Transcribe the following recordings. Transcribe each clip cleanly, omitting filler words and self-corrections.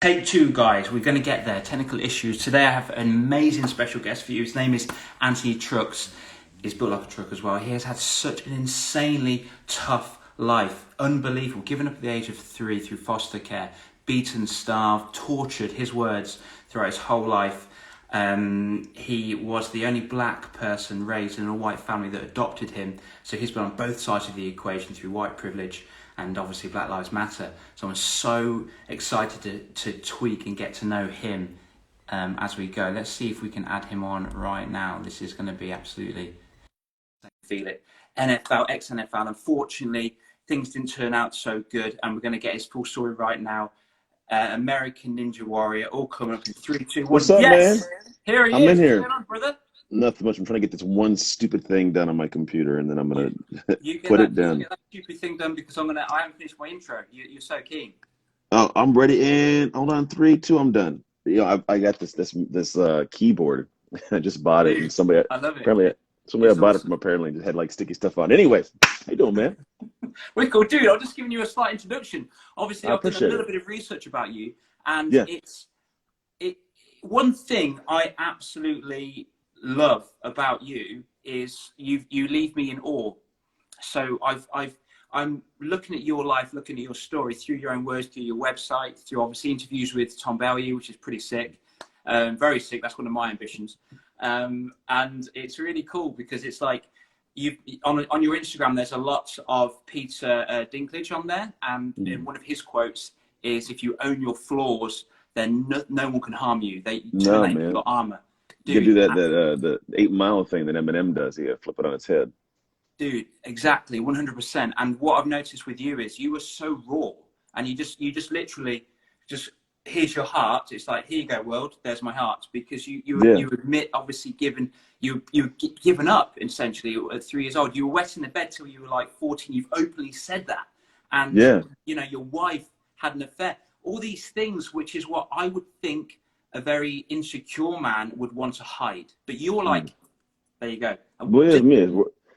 Take two, guys. We're going to get there. Technical issues. Today I have an amazing special guest for you. His name is Anthony Trucks. He's built like a truck as well. He has had such an insanely tough life. Unbelievable. Given up at the age of 3 through foster care. Beaten, starved, tortured, his words, throughout his whole life. He was the only black person raised in a white family that adopted him. So he's been on both sides of the equation through white privilege and obviously Black Lives Matter. So I'm so excited to tweak and get to know him as we go. Let's see if we can add him on right now. This is going to be absolutely, feel it. NFL, ex-NFL. Unfortunately, things didn't turn out so good, and we're going to get his full story right now. American Ninja Warrior, all coming up in 3, 2, 1. What's up, man? Yes! Here he I'm in is. What's here. going on, brother? Nothing much. I'm trying to get this one stupid thing done on my computer, and then I'm gonna You get put that, it you down. get that stupid thing done because I haven't finished my intro. You're so keen. Oh, I'm ready. And hold on, 3, 2. I'm done. I got this keyboard. I just bought it, and Dude, I love it. somebody I It's bought it awesome. from apparently just had like sticky stuff on. Anyways, how you doing, man? Well, cool, dude. I'm just giving you a slight introduction. Obviously, I I've done a appreciate little it. bit of research about you, and Yeah. it. One thing I absolutely love about you is you leave me in awe. So I'm looking at your life, looking at your story through your own words, through your website, through obviously interviews with Tom Bellew, which is pretty sick, very sick. That's one of my ambitions, and it's really cool because it's like you on your Instagram. There's a lot of Peter Dinklage on there, and Mhm. one of his quotes is, "If you own your flaws, then no one can harm you. They turn No, that into man. your armor." You gotta do Dude, the 8 Mile thing that Eminem does. You gotta flip it on its head. dude, exactly, 100%. And what I've noticed with you is you are so raw, and you just literally just, here's your heart. It's like, here you go, world. There's my heart, because Yeah. you admit, obviously, given up essentially at 3 years old. You were wet in the bed till you were like 14. You've openly said that, and Yeah. your wife had an affair. All these things, which is what I would think a very insecure man would want to hide. But you're Mm. like, there you go. And Well, it's me.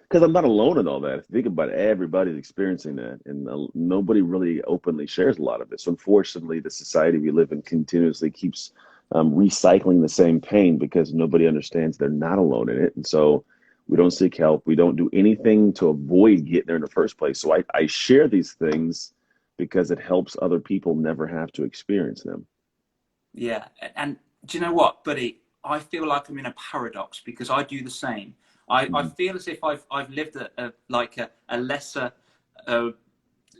Because I'm not alone in all that. If you think about it, everybody's experiencing that, and nobody really openly shares a lot of it. So unfortunately, the society we live in continuously keeps recycling the same pain because nobody understands they're not alone in it. And so we don't seek help. We don't do anything to avoid getting there in the first place. So I share these things because it helps other people never have to experience them. Yeah, and do you know what, buddy? I feel like I'm in a paradox because I do the same. I Mhm. feel as if I've lived a lesser uh,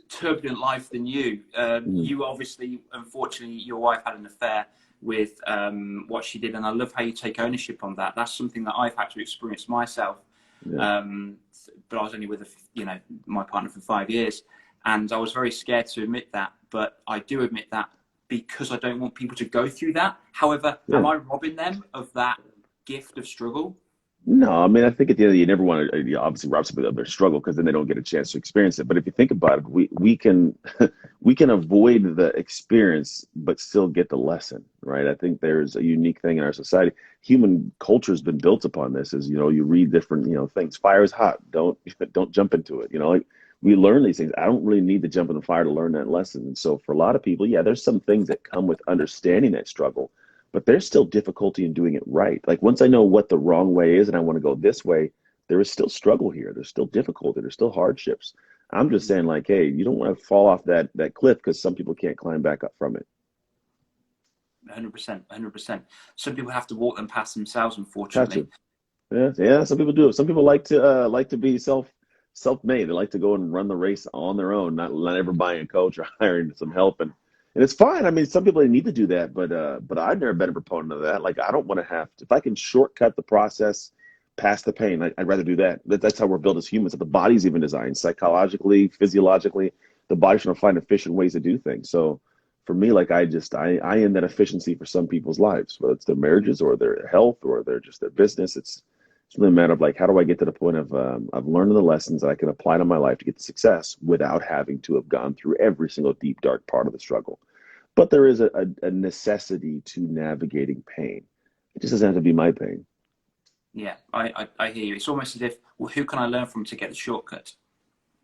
turbulent life than you. Mhm. You obviously, unfortunately, your wife had an affair with what she did, and I love how you take ownership on that. That's something that I've had to experience myself. Yeah. Um, but I was only with my partner for 5 years, and I was very scared to admit that. But I do admit that because I don't want people to go through that. However, am Yeah. I robbing them of that gift of struggle? No, I mean, I think at the end of the day, you never want to obviously rob somebody of their struggle because then they don't get a chance to experience it. But if you think about it, we can we can avoid the experience but still get the lesson, right? I think there's a unique thing in our society. Human culture has been built upon this. Is you read different things. Fire is hot. Don't jump into it. Like we learn these things. I don't really need to jump in the fire to learn that lesson. And so for a lot of people, yeah, there's some things that come with understanding that struggle, but there's still difficulty in doing it right. Like once I know what the wrong way is and I want to go this way, there is still struggle here. There's still difficulty. There's still hardships. I'm just saying, like, hey, you don't want to fall off that cliff because some people can't climb back up from it. 100%, 100%. Some people have to walk them past themselves, Have unfortunately. to. Yeah, yeah. Some people do it. Some people like to be self-made. They like to go and run the race on their own, not ever buying a coach or hiring some help. And it's fine. I mean, some people need to do that, but I've never been a proponent of that. Like, I don't want to have to. If I can shortcut the process past the pain, I'd rather do that. That's how we're built as humans. The body's even designed psychologically, physiologically. The body's trying to find efficient ways to do things. So for me, like I am that efficiency for some people's lives, whether it's their marriages or their health or their business. It's really a matter of like, how do I get to the point of learning the lessons that I can apply to my life to get to success without having to have gone through every single deep, dark part of the struggle. But there is a necessity to navigating pain. It just doesn't have to be my pain. Yeah, I hear you. It's almost as if, well, who can I learn from to get the shortcut?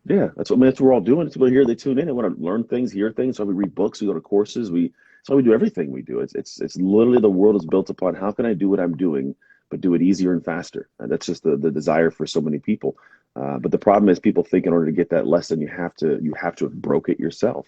Yeah, that's what we're all doing. It's people here, they tune in, they want to learn things, hear things. So we read books, we go to courses, we why we do everything we do. It's literally the world is built upon how can I do what I'm doing, but do it easier and faster. And that's just the desire for so many people. But the problem is people think in order to get that lesson, you have to have broke it yourself.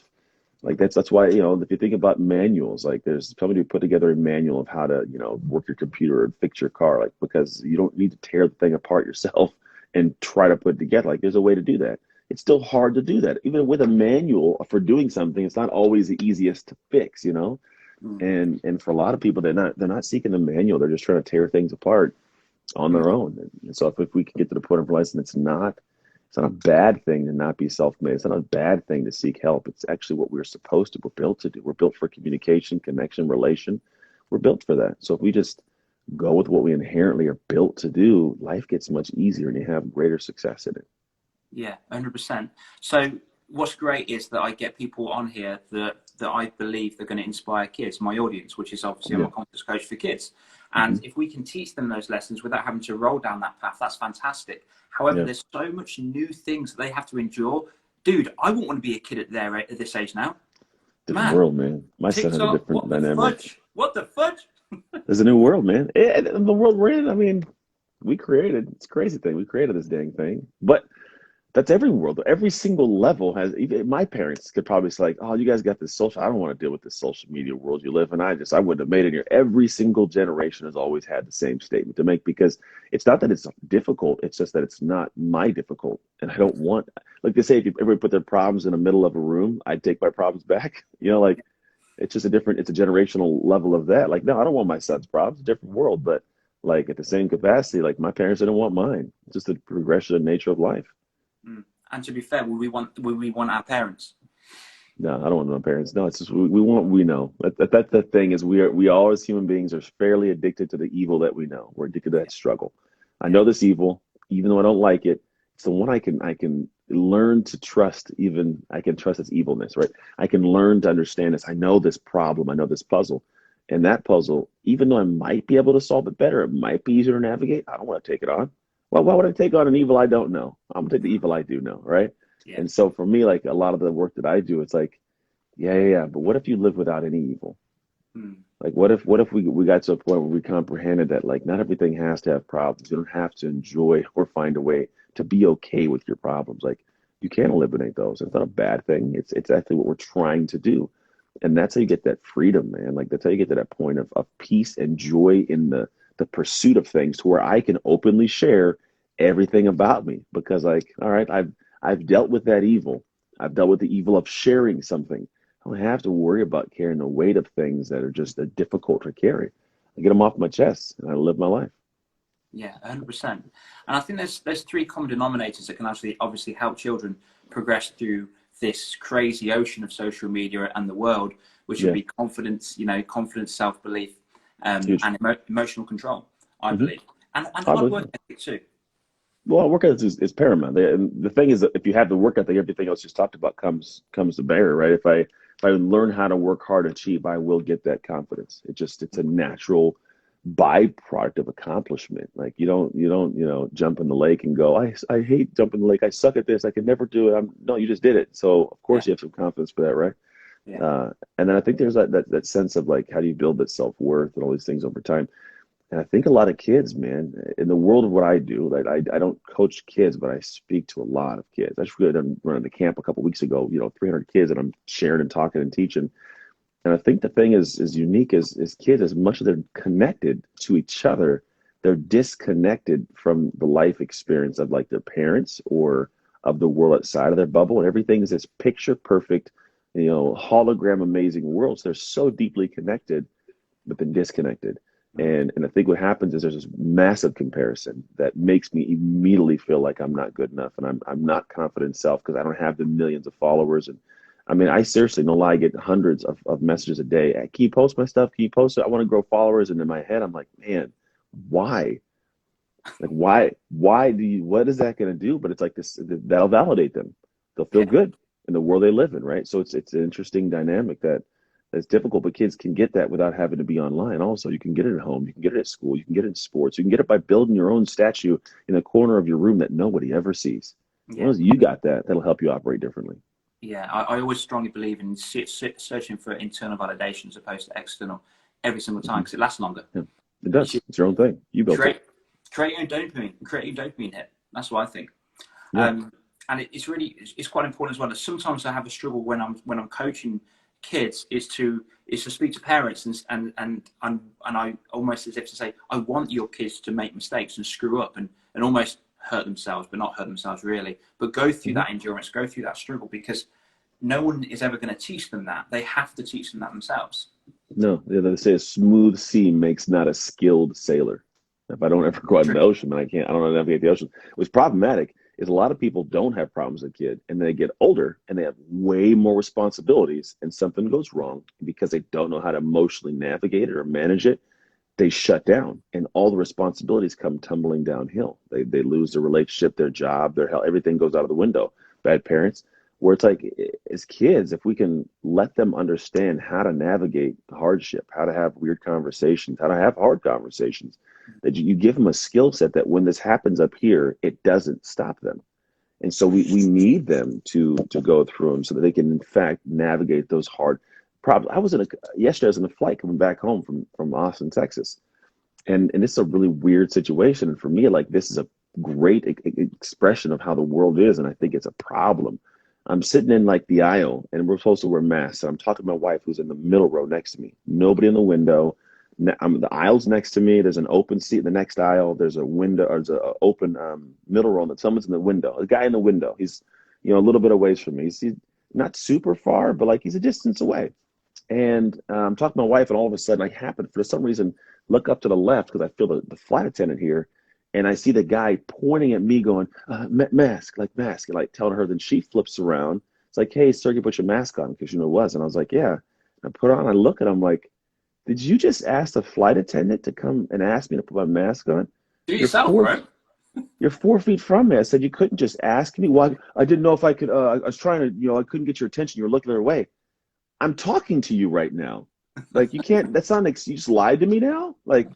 Like that's why, if you think about manuals, like there's somebody who put together a manual of how to, work your computer and fix your car, like because you don't need to tear the thing apart yourself and try to put it together. Like there's a way to do that. It's still hard to do that. Even with a manual for doing something, it's not always the easiest to fix. Mm. And for a lot of people, they're not seeking the manual. They're just trying to tear things apart on Mm. their own. And so if we can get to the point of realizing it's not a bad thing to not be self-made. It's not a bad thing to seek help. It's actually what we're supposed to. We're built to do. We're built for communication, connection, relation. We're built for that. So if we just go with what we inherently are built to do, life gets much easier and you have greater success in it. Yeah, 100%. So what's great is that I get people on here that I believe they're going to inspire kids, my audience, which is obviously I'm Yeah. a confidence coach for kids. Hmm. And if we can teach them those lessons without having to roll down that path, that's fantastic. However, Yeah. there's so much new things that they have to endure. Dude, I wouldn't want to be a kid at this age now. Different Man, world, man. My son has a TikTok, different what the dynamic. fudge? What the fudge? There's a new world, man. And the world we're in, I mean, it's a crazy thing. We created this dang thing. But that's every world. Every single level has. Even my parents could probably say, like, "Oh, you guys got this social. I don't want to deal with this social media world you live in." I wouldn't have made it here. Every single generation has always had the same statement to make because it's not that it's difficult. It's just that it's not my difficult, and I don't want. Like they say, if you ever put their problems in the middle of a room, I'd take my problems back. Like it's just a different. It's a generational level of that. Like, no, I don't want my son's problems. It's a different world, but like at the same capacity, like my parents didn't want mine. It's just the progression and nature of life. Mm. And to be fair, will we want our parents? No, I don't want my parents. No, it's just we know. That's the thing is we all as human beings are fairly addicted to the evil that we know. We're addicted to that struggle. I Yeah. know this evil, even though I don't like it. It's the one I can learn to trust. Even I can trust its evilness, right? I can learn to understand this. I know this problem. I know this puzzle, and that puzzle, even though I might be able to solve it better, it might be easier to navigate. I don't want to take it on. Well, why would I take on an evil I don't know? I'm gonna take the evil I do know, right? Yeah. And so for me, like a lot of the work that I do, it's like, yeah. But what if you live without any evil? Mm. Like what if we got to a point where we comprehended that like not everything has to have problems. You don't have to enjoy or find a way to be okay with your problems. Like you can eliminate those. It's not a bad thing. It's actually what we're trying to do. And that's how you get that freedom, man. Like that's how you get to that point of peace and joy in the pursuit of things to where I can openly share everything about me. Because like, all right, I've dealt with that evil. I've dealt with the evil of sharing something. I don't have to worry about carrying the weight of things that are just difficult to carry. I get them off my chest and I live my life. Yeah, 100%. And I think there's three common denominators that can actually obviously help children progress through this crazy ocean of social media and the world, which would Yeah, be confidence, confidence, self-belief, huge. and emotional control, I Hmm. believe, and hard Probably. work ethic too. Well, work ethic is paramount. And the thing is that if you have the work ethic, everything else you just talked about comes to bear, right? If I learn how to work hard to achieve, I will get that confidence. It's a natural byproduct of accomplishment. Like you don't jump in the lake and go, I hate jumping in the lake. I suck at this. I can never do it. No, you just did it. So of Yeah, course you have some confidence for that, right? yeah, And then I think there's that sense of like how do you build that self worth and all these things over time. And I think a lot of kids, man, in the world of what I do, like I don't coach kids, but I speak to a lot of kids. I just really done running the camp a couple weeks ago, 300 kids, and I'm sharing and talking and teaching. And I think the thing is unique is kids, as much as they're connected to each other, they're disconnected from the life experience of like their parents or of the world outside of their bubble. And everything is this picture perfect, hologram amazing world. So they're so deeply connected, but then disconnected. mm, And I think what happens is there's this massive comparison that makes me immediately feel like I'm not good enough and I'm not confident in self because I don't have the millions of followers. And I mean, I seriously, no lie, I get hundreds of messages a day. Can you post my stuff? Can you post it? I want to grow followers. And in my head, I'm like, man, why? Like, what is that going to do? But it's like this, that'll validate them. They'll feel yeah, good in the world they live in, right? So it's an interesting dynamic that's difficult, but kids can get that without having to be online. Also, you can get it at home, you can get it at school, you can get it in sports, you can get it by building your own statue in the corner of your room that nobody ever sees. As long yeah. as you got that, that'll help you operate differently. Yeah, I always strongly believe in searching for internal validation as opposed to external every single time Hmm. because it lasts longer. Yeah, it You does. should It's your own thing. You built it. create create your own dopamine, create your dopamine hit. That's what I think. Yeah. And it's really it's quite important as well. That sometimes I have a struggle when I'm coaching kids is to speak to parents and I almost as if to say I want your kids to make mistakes and screw up and almost hurt themselves, but not hurt themselves really, but go through Hmm. that endurance, go through that struggle because no one is ever going to teach them that. They have to teach them that themselves. No, yeah, they say a smooth sea makes not a skilled sailor. If I don't ever go out in True. the ocean, then I can't. I don't know how to navigate the ocean. What's problematic is a lot of people don't have problems as a kid, and they get older and they have way more responsibilities, and something goes wrong because they don't know how to emotionally navigate it or manage it. They shut down, and all the responsibilities come tumbling downhill. They lose their relationship, their job, their health. Everything goes out of the window. Bad parents. Where it's like, as kids, if we can let them understand how to navigate hardship, how to have weird conversations, how to have hard conversations, that you give them a skill set that when this happens up here, it doesn't stop them. And so we need them to go through them so that they can in fact navigate those hard problems. I was in a yesterday I was in a flight coming back home from Austin, Texas, and it's a really weird situation. And for me, like this is a great expression of how the world is, and I think it's a problem. I'm sitting in like the aisle, and we're supposed to wear masks. And I'm talking to my wife, who's in the middle row next to me. Nobody in the window. The aisle's next to me. There's an open seat in the next aisle. There's a window, or there's an open middle row, and someone's in the window. A guy in the window. He's a little bit away from me. He's not super far, but like he's a distance away. And I'm talking to my wife, and all of a sudden, I happen for some reason look up to the left because I feel the flight attendant here, and I see the guy pointing at me, going, "Mask, like mask," and like telling her. Then she flips around. It's like, "Hey, sir, you put your mask on," because you know it was. And I was like, "Yeah." And I put it on. I look at him like, "Did you just ask the flight attendant to come and ask me to put my mask on? Do it You're yourself, four bro. you're 4 feet from me." I said, "You couldn't just ask me." Well, I didn't know if I could. I was trying to, I couldn't get your attention. You were looking the other way. I'm talking to you right now. Like you can't. That's not. You just lied to me now. Like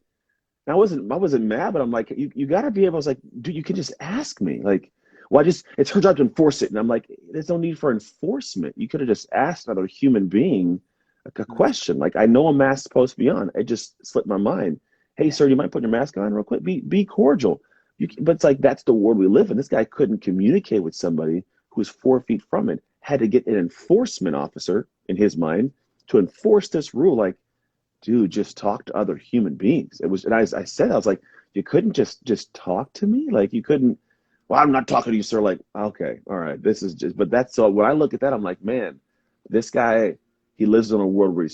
I wasn't mad, but I'm like, you got to be able. I was like, dude, you can just ask me. Like, well, it's her job to enforce it, and I'm like, there's no need for enforcement. You could have just asked another human being a question. Like, I know a mask's supposed to be on. It just slipped my mind. Hey, Yeah. sir, you might put your mask on real quick. Be cordial. But it's like that's the world we live in. This guy couldn't communicate with somebody who was 4 feet from it. Had to get an enforcement officer in his mind to enforce this rule. Like, dude, just talk to other human beings. It was, and I said, I was like, you couldn't just talk to me, like you couldn't. Well, I'm not talking to you, sir. Like, okay, all right, this is just. But that's so. When I look at that, I'm like, man, this guy, he lives in a world where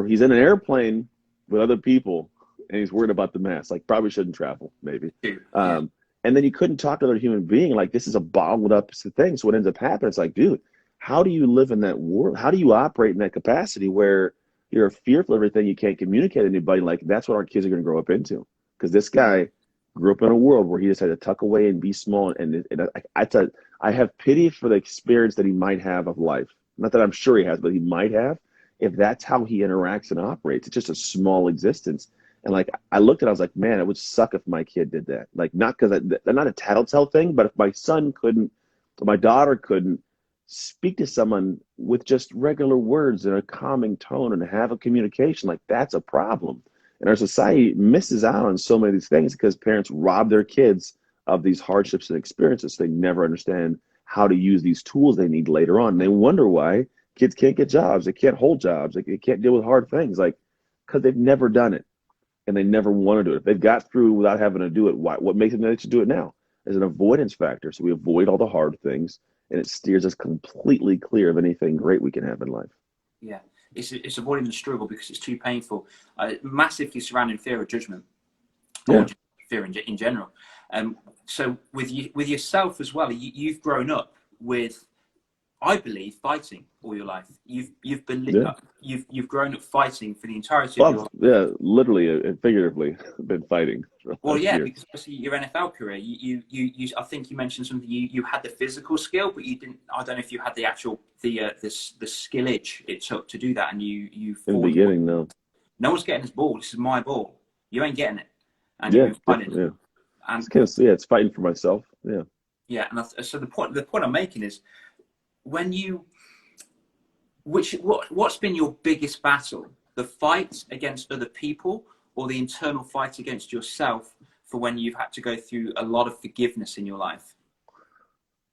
he's in an airplane with other people, and he's worried about the mask. Like, probably shouldn't travel, maybe. Yeah. And then you couldn't talk to another human being. Like, this is a bottled up thing. So what ends up happening? It's like, dude, how do you live in that world? How do you operate in that capacity where you're fearful of everything, you can't communicate to anybody? Like that's what our kids are going to grow up into. Because this guy grew up in a world where he just had to tuck away and be small. And I have pity for the experience that he might have of life. Not that I'm sure he has, but he might have. If that's how he interacts and operates, it's just a small existence. And like I looked at it, I was like, man, it would suck if my kid did that. Like not because they're not a tattletale thing, but if my son couldn't, or my daughter couldn't speak to someone with just regular words and a calming tone and have a communication, like that's a problem. And our society misses out on so many of these things because parents rob their kids of these hardships and experiences. So they never understand how to use these tools they need later on. And they wonder why kids can't get jobs, they can't hold jobs, they can't deal with hard things, like because they've never done it and they never want to do it. If they've got through without having to do it, what makes them know they should do it now? There's an avoidance factor. So we avoid all the hard things, and it steers us completely clear of anything great we can have in life. Yeah. It's avoiding the struggle because it's too painful. Massively surrounding fear of judgment or Yeah, just fear in general. So with yourself as well, you've grown up with, I believe, fighting all your life. yeah. You've grown up fighting for the entirety of your Well, life. yeah, literally and figuratively been fighting for a Well, lot of yeah, years. because obviously your NFL career, I think you mentioned something. You had the physical skill, but you didn't. I don't know if you had the actual the skillage it took to do that, and you In the fought. beginning, no. No one's getting this ball. This is my ball. You ain't getting it, and you've Yeah, been fighting. definitely. Yeah. And Yeah, it's fighting for myself. Yeah. yeah, and so the point I'm making is when you What's been your biggest battle? The fight against other people, or the internal fight against yourself for when you've had to go through a lot of forgiveness in your life?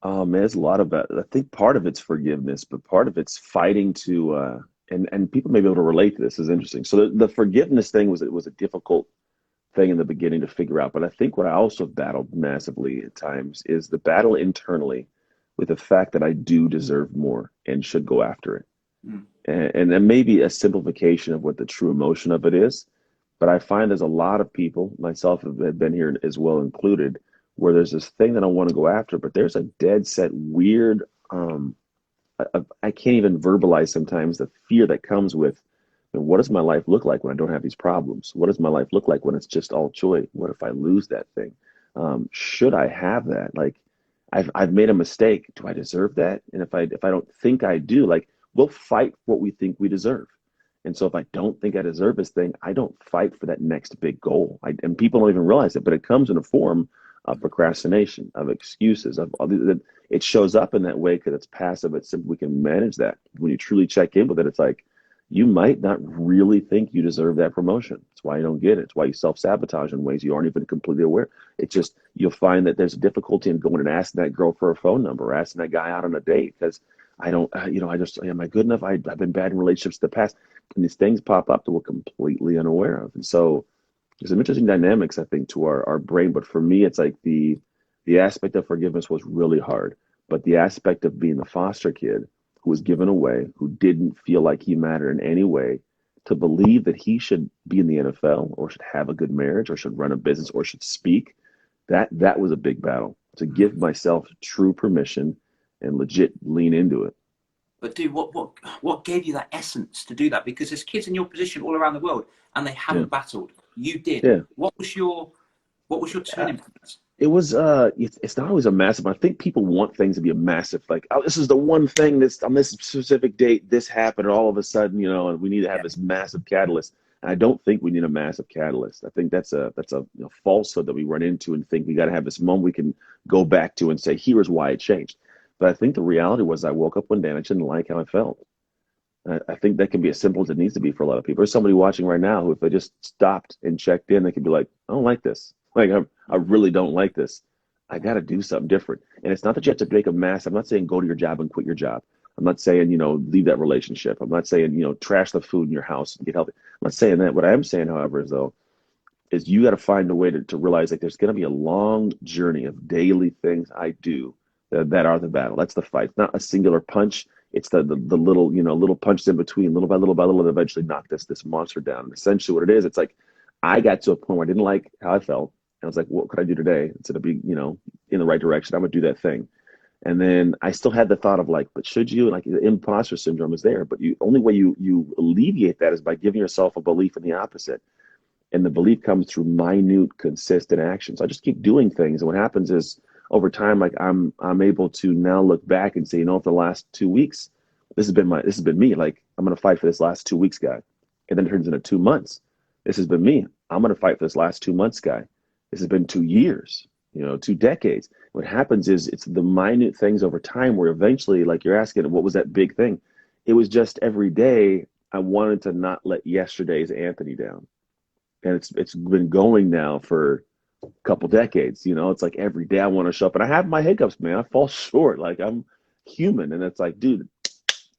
Man, there's a lot of that. I think part of it's forgiveness, but part of it's fighting to, and people may be able to relate to this. Is interesting. So the forgiveness thing was a difficult thing in the beginning to figure out. But I think what I also battled massively at times is the battle internally with the fact that I do deserve more and should go after it. Mm. And then maybe a simplification of what the true emotion of it is. But I find there's a lot of people, myself have been here as well included, where there's this thing that I want to go after, but there's a dead set weird, I can't even verbalize sometimes the fear that comes with, what does my life look like when I don't have these problems? What does my life look like when it's just all joy? What if I lose that thing? Should I have that? Like, I've made a mistake. Do I deserve that? And if I don't think I do, like, we'll fight what we think we deserve. And so if I don't think I deserve this thing, I don't fight for that next big goal. And people don't even realize it, but it comes in a form of procrastination, of excuses, of all it shows up in that way because it's passive. It's simple. We can manage that. When you truly check in with it, it's like you might not really think you deserve that promotion. It's why you don't get it. It's why you self-sabotage in ways you aren't even completely aware. It's just you'll find that there's a difficulty in going and asking that girl for a phone number, or asking that guy out on a date because I don't, I just, am I good enough? I've been bad in relationships in the past. And these things pop up that we're completely unaware of. And so there's some interesting dynamics, I think, to our brain. But for me, it's like the aspect of forgiveness was really hard. But the aspect of being the foster kid who was given away, who didn't feel like he mattered in any way, to believe that he should be in the NFL or should have a good marriage or should run a business or should speak, that was a big battle. To give myself true permission and legit lean into it. But dude, what gave you that essence to do that? Because there's kids in your position all around the world, and they Yeah. haven't battled. You did. Yeah. What was your Uh, turning point? it's not always a massive. I think people want things to be a massive, like, oh, this is the one thing that's on this specific date, this happened, and all of a sudden, and we need to have Yeah. this massive catalyst. And I don't think we need a massive catalyst. I think that's a falsehood that we run into and think we got to have this moment we can go back to and say, here's why it changed. But I think the reality was I woke up one day and I didn't like how I felt. I think that can be as simple as it needs to be for a lot of people. There's somebody watching right now who, if they just stopped and checked in, they could be like, I don't like this. Like, I really don't like this. I got to do something different. And it's not that you have to make a mass. I'm not saying go to your job and quit your job. I'm not saying, leave that relationship. I'm not saying, trash the food in your house and get healthy. I'm not saying that. What I am saying, however, is you got to find a way to realize like there's going to be a long journey of daily things I do that are the battle. That's the fight. It's not a singular punch. It's the little, little punches in between, little by little, that eventually knock this monster down. And essentially what it is, it's like I got to a point where I didn't like how I felt. And I was like, what could I do today instead of being, in the right direction? I'm gonna do that thing. And then I still had the thought of like, but should you? Like the imposter syndrome is there, but you only way you alleviate that is by giving yourself a belief in the opposite. And the belief comes through minute, consistent actions. I just keep doing things, and what happens is over time, like I'm able to now look back and say, for the last 2 weeks, this has been me. Like I'm gonna fight for this last 2 weeks, guy, and then it turns into 2 months. This has been me. I'm gonna fight for this last 2 months, guy. This has been 2 years, 2 decades. What happens is it's the minute things over time where eventually, like you're asking, what was that big thing? It was just every day I wanted to not let yesterday's Anthony down, and it's been going now for a couple decades. It's like every day I want to show up, and I have my hiccups, man. I fall short. Like I'm human, and it's like, dude,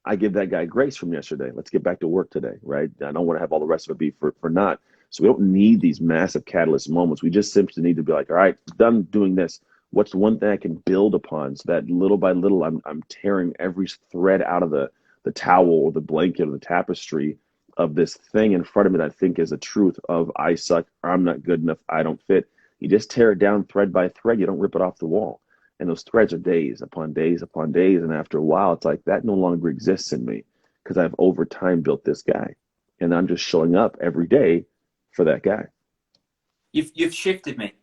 I give that guy grace from yesterday. Let's get back to work today, right? I don't want to have all the rest of it be for not. So we don't need these massive catalyst moments. We just simply need to be like, all right, done doing this. What's the one thing I can build upon so that little by little I'm tearing every thread out of the towel or the blanket or the tapestry of this thing in front of me that I think is a truth of I suck, or I'm not good enough, I don't fit. You just tear it down thread by thread. You don't rip it off the wall. And those threads are days upon days upon days. And after a while, it's like that no longer exists in me because I've over time built this guy. And I'm just showing up every day for that guy. You've shifted me.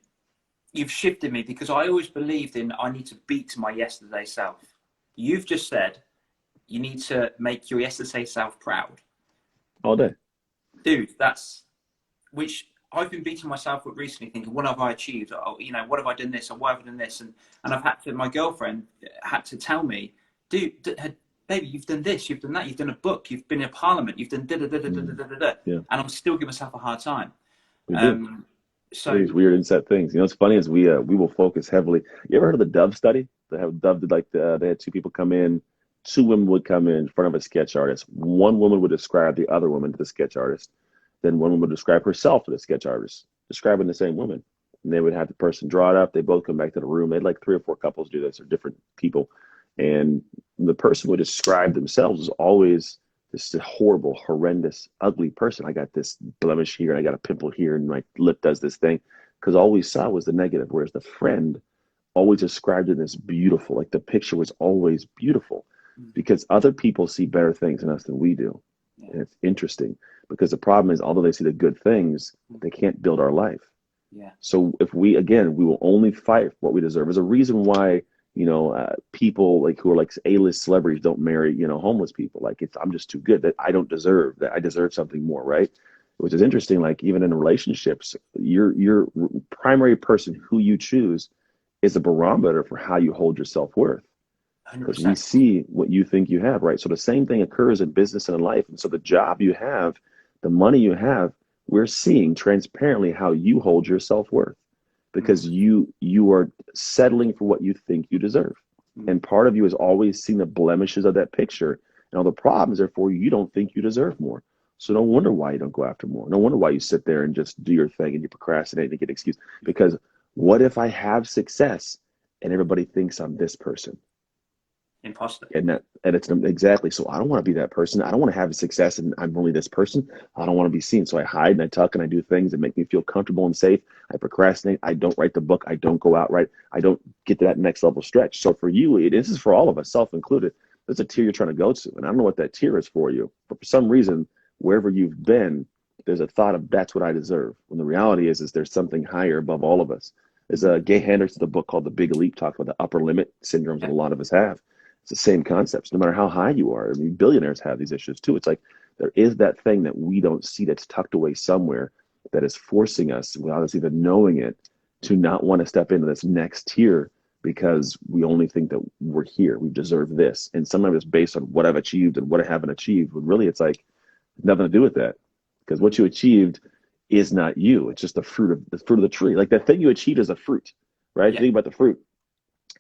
You've shifted me because I always believed in I need to beat my yesterday self. You've just said you need to make your yesterday self proud. All day. Dude, that's which I've been beating myself up recently, thinking, what have I achieved? Or, what have I done this? Or why have I done this? And I've had to, my girlfriend had to tell me, dude, baby, you've done this, you've done that, you've done a book, you've been in parliament, you've done da da da da da Mm. da da da, Yeah, and I'm still giving myself a hard time. we do. Um, We do so these weird inset things. You know, what's funny is we will focus heavily. You ever heard of the Dove study? They have Dove did like they had two people come in, two women would come in front of a sketch artist. One woman would describe the other woman to the sketch artist. Then one woman would describe herself to the sketch artist, describing the same woman. And they would have the person draw it up. They both come back to the room. They had like three or four couples do this, or different people. And the person would describe themselves as always this horrible, horrendous, ugly person. I got this blemish here, and I got a pimple here, and my lip does this thing. Because all we saw was the negative, whereas the friend always described it as beautiful. Like the picture was always beautiful because other people see better things in us than we do. yeah, And it's interesting because the problem is, although they see the good things, they can't build our life. yeah, So if we, again, we will only fight for what we deserve. There's a reason why, people like who are like A-list celebrities don't marry, homeless people. Like I'm just too good, that I don't deserve that. I deserve something more, right? Which is interesting. Like even in relationships, your primary person who you choose is a barometer for how you hold your self-worth, because we 100%. see what you think you have, right? So the same thing occurs in business and in life. And so the job you have, the money you have, we're seeing transparently how you hold your self-worth, because Mm, you are settling for what you think you deserve. mm, And part of you has always seen the blemishes of that picture. And all the problems, therefore, you don't think you deserve more. So no wonder why you don't go after more. No wonder why you sit there and just do your thing and you procrastinate and get excused. Because what if I have success and everybody thinks I'm this person? imposter. And it's exactly, so I don't want to be that person. I don't want to have success and I'm only this person. I don't want to be seen. So I hide and I tuck and I do things that make me feel comfortable and safe. I procrastinate. I don't write the book. I don't go out, right. I don't get to that next level stretch. So for you, this is for all of us, self included. There's a tier you're trying to go to, and I don't know what that tier is for you, but for some reason, wherever you've been, there's a thought of that's what I deserve, when the reality is there's something higher above all of us. There's a Gay Hendricks, the book called The Big Leap, talks about the upper limit syndromes that Yeah, a lot of us have. It's the same concepts, no matter how high you are. I mean, billionaires have these issues too. It's like there is that thing that we don't see that's tucked away somewhere that is forcing us, without us even knowing it, to not want to step into this next tier because we only think that we're here, we deserve this. And sometimes it's based on what I've achieved and what I haven't achieved. When really it's like nothing to do with that. Because what you achieved is not you. It's just the fruit of the tree. Like that thing you achieved is a fruit, right? If you yeah, think about the fruit,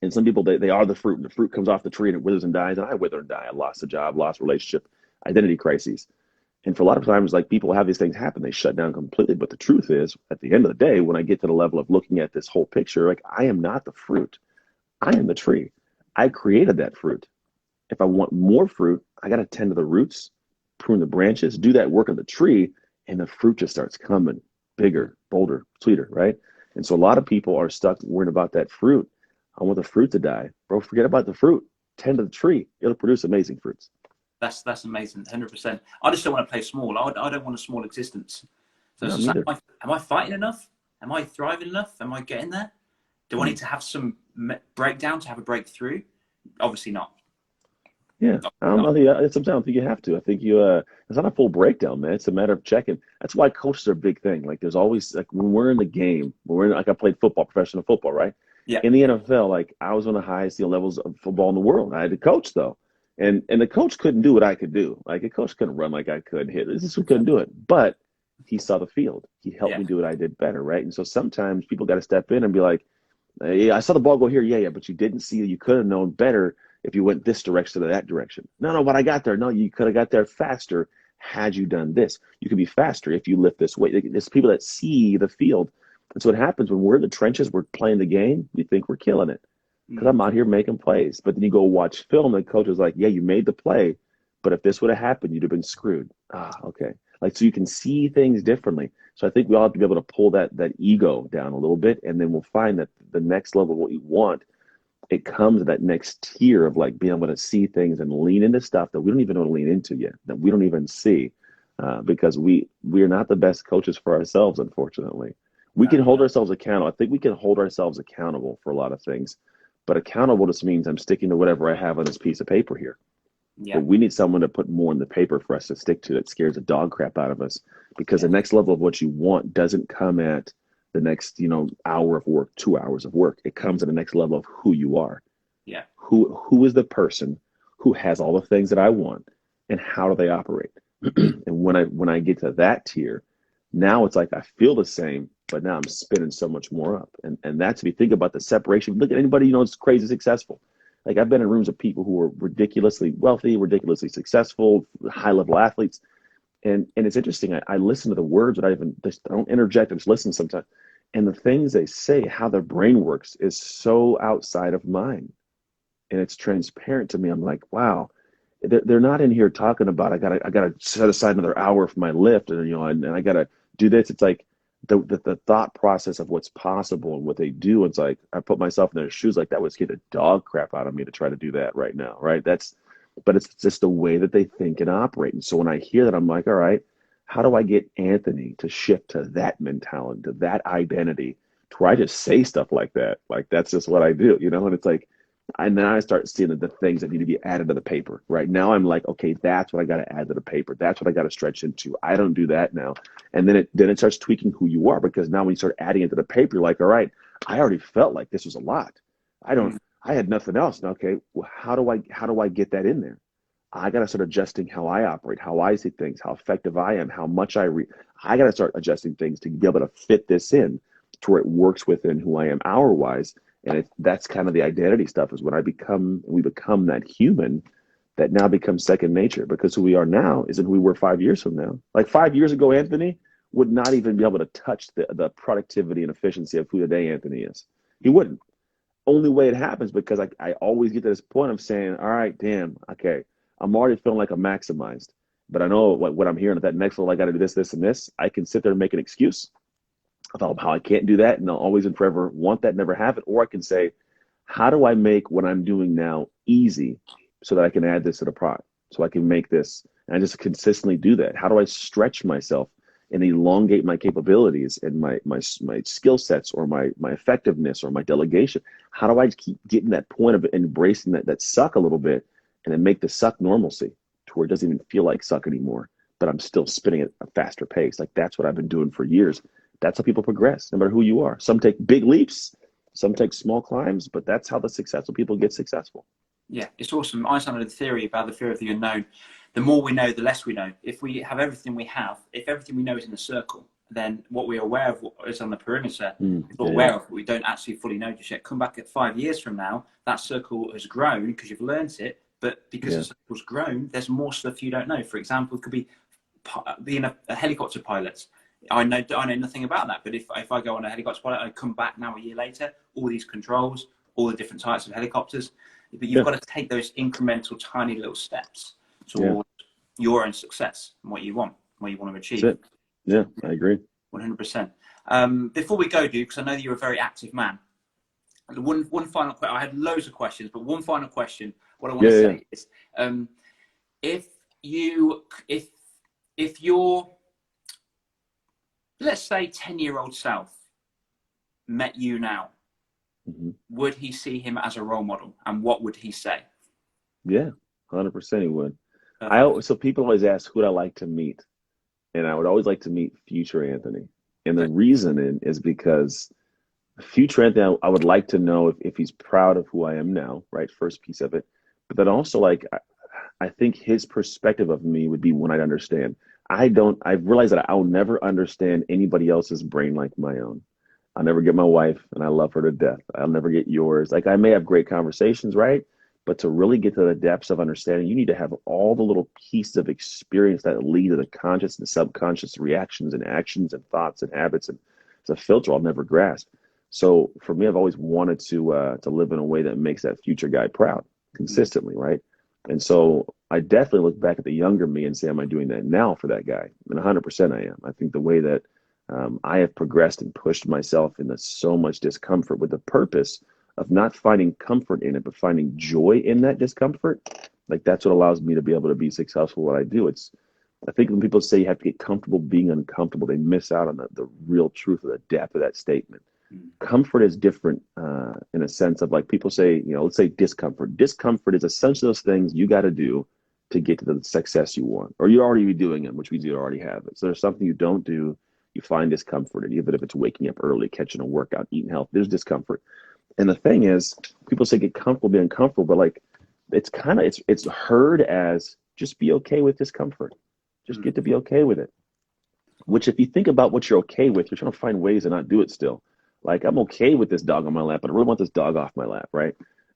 and some people, they are the fruit, and the fruit comes off the tree and it withers and dies. And I wither and die. I lost a job, lost a relationship, identity crises. And for a lot of times, like people have these things happen, they shut down completely. But the truth is, at the end of the day, when I get to the level of looking at this whole picture, like I am not the fruit. I am the tree. I created that fruit. If I want more fruit, I got to tend to the roots, prune the branches, do that work of the tree, and the fruit just starts coming bigger, bolder, sweeter, right? And so a lot of people are stuck worrying about that fruit. I want the fruit to die. Bro, forget about the fruit. Tend to the tree. It'll produce amazing fruits. that's amazing. 100%. I just don't want to play small. I don't want a small existence. So it's No, just like, neither. am I fighting enough? Am I thriving enough? Am I getting there? Do I need Mm. to have some breakdown to have a breakthrough? Obviously not. Yeah, I Obviously don't, not. I think I don't think you have to. I think it's not a full breakdown, man. It's a matter of checking. That's why coaches are a big thing. Like there's always, like when we're in the game, when we're in, like I played football, professional football, right? Yeah, In the NFL, like I was on the highest levels of football in the world. I had to coach though. And the coach couldn't do what I could do. Like a coach couldn't run like I could, hit. This is who couldn't do it. But he saw the field. He helped yeah, me do what I did better, right? And so sometimes people got to step in and be like, hey, I saw the ball go here. Yeah, yeah, but you didn't see it. You could have known better if you went this direction or that direction. No, no, but I got there. No, you could have got there faster had you done this. You could be faster if you lift this weight. There's people that see the field. And so what happens when we're in the trenches, we're playing the game, we think we're killing it because mm, I'm out here making plays. But then you go watch film and the coach is like, yeah, you made the play, but if this would have happened, you'd have been screwed. Ah, okay. Like, so you can see things differently. So I think we all have to be able to pull that ego down a little bit, and then we'll find that the next level of what you want, it comes to that next tier of like being able to see things and lean into stuff that we don't even know to lean into yet, that we don't even see, because we are not the best coaches for ourselves, unfortunately. We no, can you're hold not. ourselves accountable. I think we can hold ourselves accountable for a lot of things, but accountable just means I'm sticking to whatever I have on this piece of paper here. But Yeah, we need someone to put more in the paper for us to stick to that scares the dog crap out of us, because the yeah, next level of what you want doesn't come at the next, hour of work, 2 hours of work. It comes at the next level of who you are. yeah, Who is the person who has all the things that I want, and how do they operate? And when I get to that tier, now it's like I feel the same, but now I'm spinning so much more up. And that's if you think about the separation. Look at anybody that's crazy successful. Like I've been in rooms of people who are ridiculously wealthy, ridiculously successful, high level athletes. And it's interesting. I listen to the words, but I don't interject. I just listen sometimes. And the things they say, how their brain works, is so outside of mine, and it's transparent to me. I'm like, wow, they're not in here talking about I gotta set aside another hour for my lift, and and I gotta do this. It's like the thought process of what's possible and what they do. It's like I put myself in their shoes. Like that would scare the dog crap out of me to try to do that right now, right? But it's just the way that they think and operate. And so when I hear that, I'm like, all right, how do I get Anthony to shift to that mentality, to that identity, to where I just say stuff like that? Like that's just what I do, And it's like, and then I start seeing the things that need to be added to the paper. Right now, I'm like, okay, that's what I got to add to the paper. That's what I got to stretch into. I don't do that now. And then it starts tweaking who you are, because now when you start adding it to the paper, you're like, all right, I already felt like this was a lot. I had nothing else. Now, okay, well, how do I get that in there? I got to start adjusting how I operate, how I see things, how effective I am, how much I got to start adjusting things to be able to fit this in to where it works within who I am hour wise. And that's kind of the identity stuff, is when we become that human that now becomes second nature, because who we are now isn't who we were 5 years from now. Like 5 years ago, Anthony would not even be able to touch the productivity and efficiency of who today Anthony is. He wouldn't. Only way it happens, because I always get to this point of saying, all right, damn, okay, I'm already feeling like I'm maximized, but I know what I'm hearing at that next level, I got to do this, this, and this. I can sit there and make an excuse about how I can't do that, and I'll always and forever want that, never have it. Or I can say, how do I make what I'm doing now easy so that I can add this to the product, so I can make this, and I just consistently do that? How do I stretch myself and elongate my capabilities and my skill sets, or my effectiveness, or my delegation? How do I keep getting that point of embracing that suck a little bit, and then make the suck normalcy to where it doesn't even feel like suck anymore, but I'm still spinning at a faster pace? Like that's what I've been doing for years. That's how people progress, no matter who you are. Some take big leaps, some take small climbs, but that's how the successful people get successful. Yeah, it's awesome. Einstein had a theory about the fear of the unknown. The more we know, the less we know. If we have everything we have, if everything we know is in a circle, then what we're aware of is on the perimeter. We're aware of, but we don't actually fully know just yet. Come back at 5 years from now, that circle has grown because you've learned it, but because the circle's grown, there's more stuff you don't know. For example, it could be being a helicopter pilot. I know nothing about that, but if I go on a helicopter pilot, I come back now a year later, all these controls, all the different types of helicopters, but you've got to take those incremental, tiny little steps towards your own success and what you want to achieve. That's it. Yeah, I agree. 100%. Before we go, Duke, because I know that you're a very active man, one final question. I had loads of questions, but one final question. What I want to say is, if your, let's say, 10-year-old self met you now, would he see him as a role model, and what would he say? Yeah, 100% he would. So people always ask, who'd I like to meet? And I would always like to meet future Anthony. And the reason is because future Anthony, I would like to know if he's proud of who I am now, right? First piece of it. But then also, like, I think his perspective of me would be one I'd understand. I've realized that I'll never understand anybody else's brain like my own. I'll never get my wife, and I love her to death. I'll never get yours. Like, I may have great conversations, right? But to really get to the depths of understanding, you need to have all the little pieces of experience that lead to the conscious and subconscious reactions and actions and thoughts and habits. And it's a filter I'll never grasp. So for me, I've always wanted to live in a way that makes that future guy proud consistently, right? And so I definitely look back at the younger me and say, am I doing that now for that guy? And 100% I am. I think the way that I have progressed and pushed myself into so much discomfort with the purpose of not finding comfort in it, but finding joy in that discomfort. Like, that's what allows me to be able to be successful what I do. I think when people say you have to get comfortable being uncomfortable, they miss out on the real truth of the depth of that statement. Comfort is different in a sense of, like, people say, let's say discomfort. Discomfort is essentially those things you got to do to get to the success you want, or you're already doing it, which we do already have it. So there's something you don't do, you find discomfort in, even if it's waking up early, catching a workout, eating health, there's discomfort. And the thing is, people say get comfortable being uncomfortable, but like, it's heard as just be okay with discomfort. Just get to be okay with it. Which, if you think about what you're okay with, you're trying to find ways to not do it still. Like, I'm okay with this dog on my lap, but I really want this dog off my lap, right?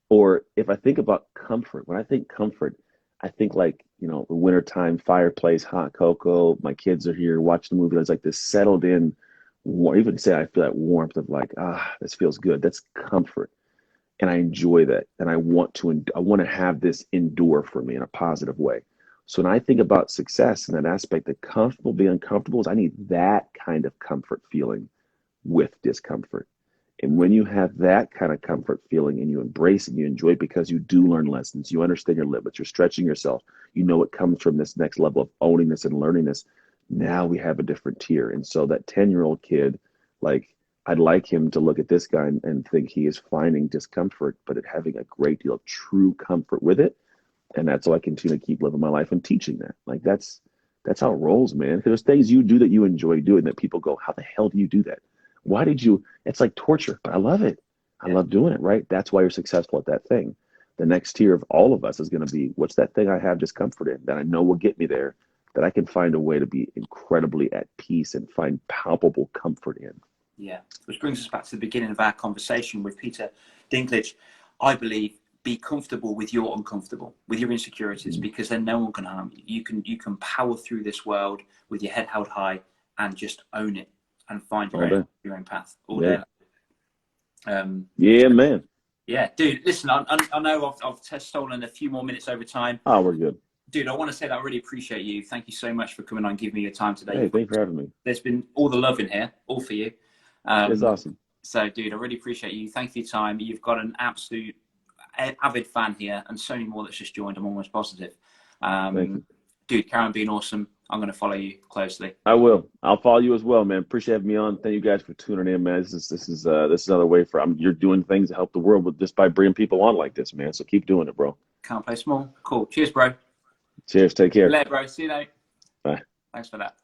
Or if I think about comfort, when I think comfort, I think like, the wintertime fireplace, hot cocoa, my kids are here watching the movie. It's like this settled in, even say I feel that warmth of like, this feels good. That's comfort. And I enjoy that. And I want to have this endure for me in a positive way. So when I think about success in that aspect, the comfortable being uncomfortable is I need that kind of comfort feeling with discomfort. And when you have that kind of comfort feeling and you embrace it, you enjoy it because you do learn lessons, you understand your limits, you're stretching yourself, you know it comes from this next level of owning this and learning this. Now we have a different tier. And so that 10-year-old kid, like, I'd like him to look at this guy and think he is finding discomfort, but having a great deal of true comfort with it. And that's how I continue to keep living my life and teaching that. Like, that's how it rolls, man. Because there's things you do that you enjoy doing that people go, how the hell do you do that? Why did you? It's like torture, but I love it. I love doing it, right? That's why you're successful at that thing. The next tier of all of us is going to be, what's that thing I have discomfort in that I know will get me there, that I can find a way to be incredibly at peace and find palpable comfort in. Yeah, which brings us back to the beginning of our conversation with Peter Dinklage. I believe be comfortable with your uncomfortable, with your insecurities, because then no one can harm you. You can power through this world with your head held high and just own it and find your own path all day. Yeah, man. Yeah, dude. Listen, I know I've stolen a few more minutes over time. Oh, we're good. Dude, I want to say that I really appreciate you. Thank you so much for coming on and giving me your time today. Hey, thanks for having me. There's been all the love in here, all for you. It's awesome. So, dude, I really appreciate you. Thank you for your time. You've got an absolute avid fan here, and so many more that's just joined. I'm almost positive. Thank you. Dude, Karen, being awesome. I'm going to follow you closely. I will. I'll follow you as well, man. Appreciate having me on. Thank you guys for tuning in, man. This is another way you're doing things to help the world with just by bringing people on like this, man. So keep doing it, bro. Can't play small. Cool. Cheers, bro. Cheers. Take care. Later, bro. See you later. Bye. Thanks for that.